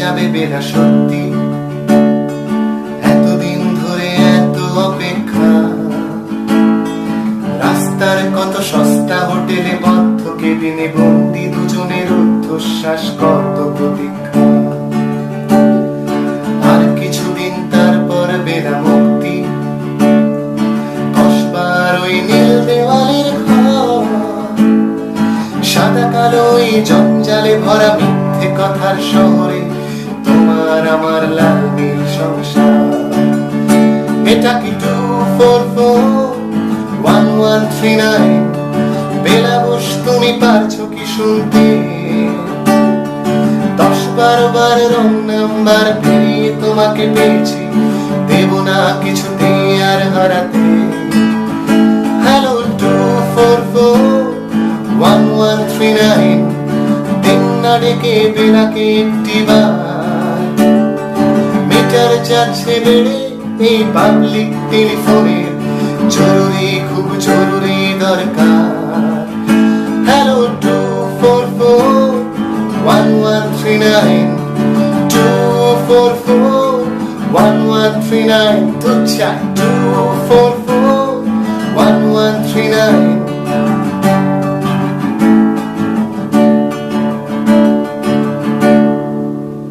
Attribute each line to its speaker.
Speaker 1: যাবে বেলা সত্যি, এতদিন ধরে এত অপেক্ষা। রাস্তার কত সস্তা হোটেলে বদ্ধ কেবিনে বন্দি দুজনের ঊর্ধ্বশ্বাস, কত প্রতীক্ষা। আর কিছুদিন তারপর বেলা মুক্তি, কসবার ওই নীল দেওয়ালের ঘর, সাদা কালো ওই জঞ্জালে ভরা মিথ্যে কথার শহরে তোমার আমার লাল নীল সংসার। এটা কি 2441139? বেলা বোস, তুমি পারছো কি শুনতে? 10-12 বার রং নাম্বার পেরিয়ে তোমাকে পেয়েছি, দেব না কিছুতেই আর হারাতে। হ্যালো 2441139, দিন না ডেকে বেলাকে একটিবার। মিটার যাচ্ছে বেড়ে এই পাবলিক টেলিফোনের, জরুরি খুব জরুরি দরকার। হ্যালো 2441139, 2441139, তো চাই 244